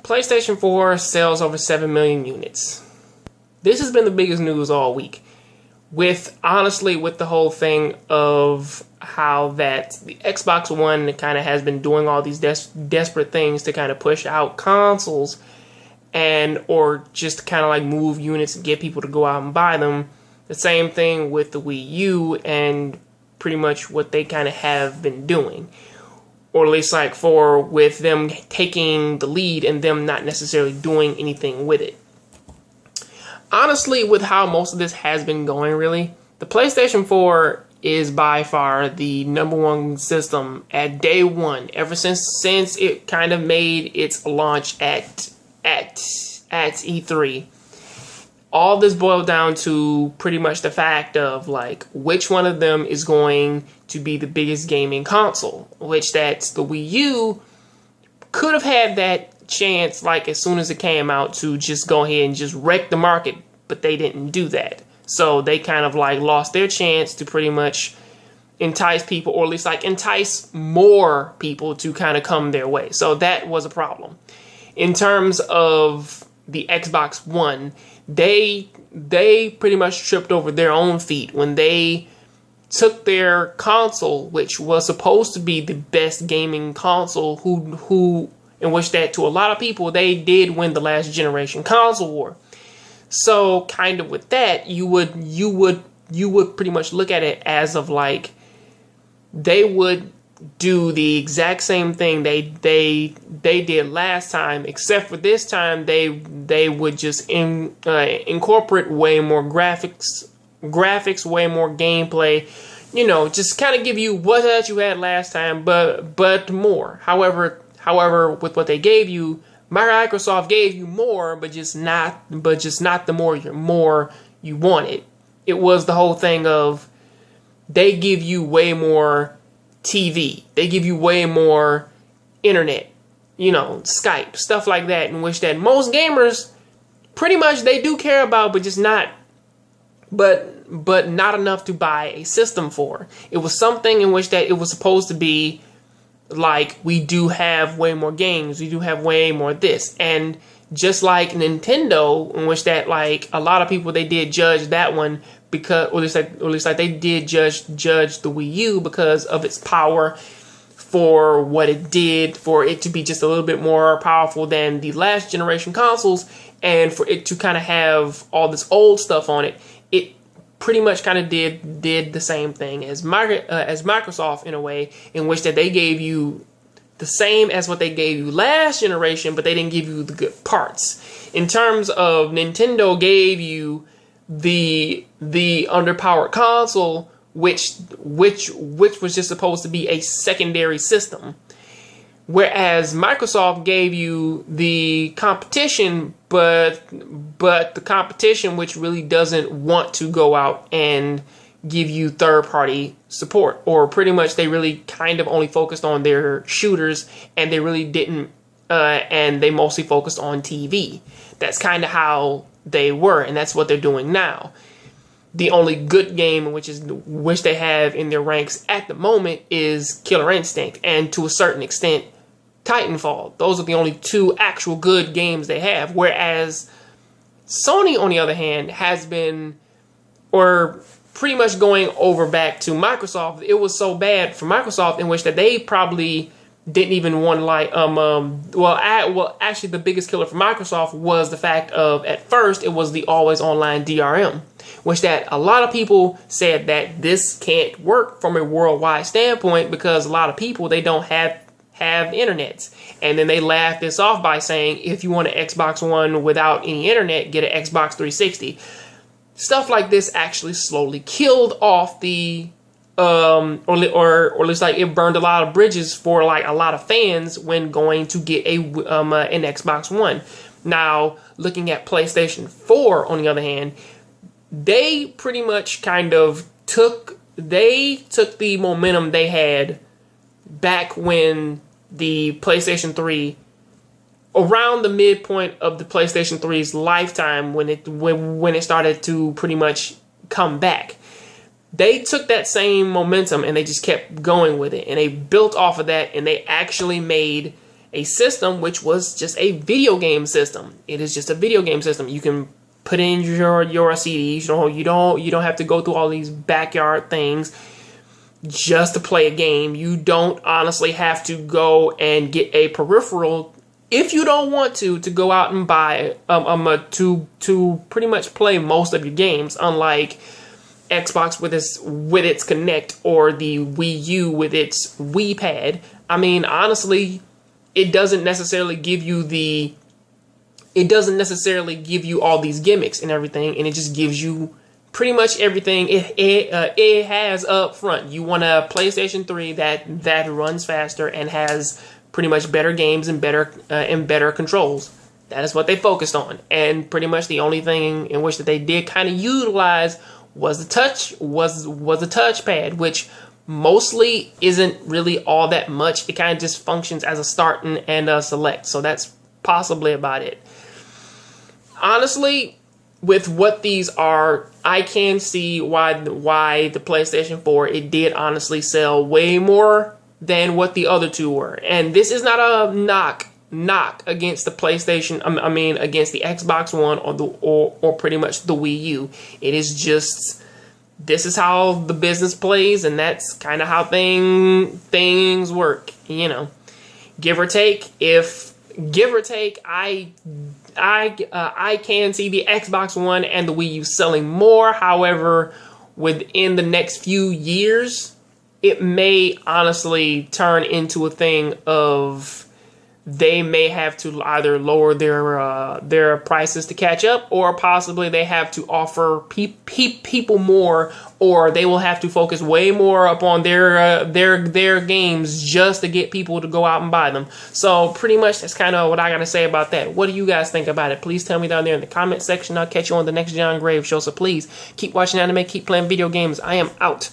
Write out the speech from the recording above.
PlayStation 4 sells over 7 million units. This has been the biggest news all week. Honestly, with the whole thing of how that the Xbox One kind of has been doing all these desperate things to kind of push out consoles or just kind of like move units and get people to go out and buy them. The same thing with the Wii U and pretty much what they kind of have been doing. Or at least like with them taking the lead and them not necessarily doing anything with it. Honestly, with how most of this has been going, really, the PlayStation 4 is by far the number one system at day one, ever since it kind of made its launch at E3. All this boiled down to pretty much the fact of like which one of them is going to be the biggest gaming console, which that's the Wii U could have had that chance like as soon as it came out to just go ahead and just wreck the market, but they didn't do that. So they kind of like lost their chance to pretty much entice people, or at least like entice more people to kind of come their way. So that was a problem. In terms of the Xbox One, they pretty much tripped over their own feet when they took their console, which was supposed to be the best gaming console, in which that to a lot of people they did win the last generation console war. So kind of with that, you would pretty much look at it as of like they would do the exact same thing they did last time, except for this time they would just incorporate way more graphics, way more gameplay, just kind of give you what you had last time, but more. However, with what they gave you, Microsoft gave you more, but just not the more you wanted. It was the whole thing of they give you way more TV. They give you way more internet, Skype, stuff like that, in which that most gamers pretty much they do care about, but just not, but not enough to buy a system for. It was something in which that it was supposed to be like, we do have way more games, we do have way more this, and just like Nintendo, in which that like a lot of people they did judge that one because, or at least like they did judge the Wii U because of its power for what it did, for it to be just a little bit more powerful than the last generation consoles, and for it to kind of have all this old stuff on it. It pretty much kind of did the same thing as Microsoft, in a way in which that they gave you the same as what they gave you last generation, but they didn't give you the good parts. In terms of Nintendo gave you the underpowered console, which was just supposed to be a secondary system, whereas Microsoft gave you the competition, but the competition which really doesn't want to go out and give you third-party support, or pretty much they really kind of only focused on their shooters, and they really didn't, and they mostly focused on TV. That's kind of how they were, and that's what they're doing now. The only good game which they have in their ranks at the moment is Killer Instinct, and to a certain extent, Titanfall. Those are the only two actual good games they have, whereas Sony, on the other hand, has been, or pretty much going over back to Microsoft. It was so bad for Microsoft in which that they probably didn't even want to like, actually the biggest killer for Microsoft was the fact of, at first, it was the always online DRM, which that a lot of people said that this can't work from a worldwide standpoint because a lot of people, they don't have internets. And then they laughed this off by saying, if you want an Xbox One without any internet, get an Xbox 360. Stuff like this actually slowly killed off the, or at least like it burned a lot of bridges for like a lot of fans when going to get an Xbox One. Now, looking at PlayStation 4, on the other hand, they pretty much kind of took the momentum they had back when the PlayStation 3, around the midpoint of the PlayStation 3's lifetime, when it started to pretty much come back. They took that same momentum and they just kept going with it, and they built off of that, and they actually made a system which was just a video game system. It is just a video game system. You can put in your CDs. You don't have to go through all these backyard things just to play a game. You don't honestly have to go and get a peripheral if you don't want to go out and buy to pretty much play most of your games, unlike Xbox with its Kinect or the Wii U with its Wii Pad. I mean, honestly, it doesn't necessarily give you all these gimmicks and everything, and it just gives you pretty much everything it has up front. You want a PlayStation 3 that runs faster and has pretty much better games and better controls. That is what they focused on, and pretty much the only thing in which that they did kind of utilize was the touchpad, which mostly isn't really all that much. It kind of just functions as a start and a select. So that's possibly about it. Honestly, with what these are, I can see why the PlayStation 4, it did honestly sell way more than what the other two were. And this is not a knock against the PlayStation, against the Xbox One or pretty much the Wii U. It is just, this is how the business plays, and that's kind of how things work, you know. Give or take, I can see the Xbox One and the Wii U selling more. However, within the next few years, it may honestly turn into a thing of they may have to either lower their prices to catch up, or possibly they have to offer people more, or they will have to focus way more upon their games just to get people to go out and buy them. So pretty much that's kind of what I got to say about that. What do you guys think about it? Please tell me down there in the comment section. I'll catch you on the next John Graves show. So please keep watching anime, keep playing video games. I am out.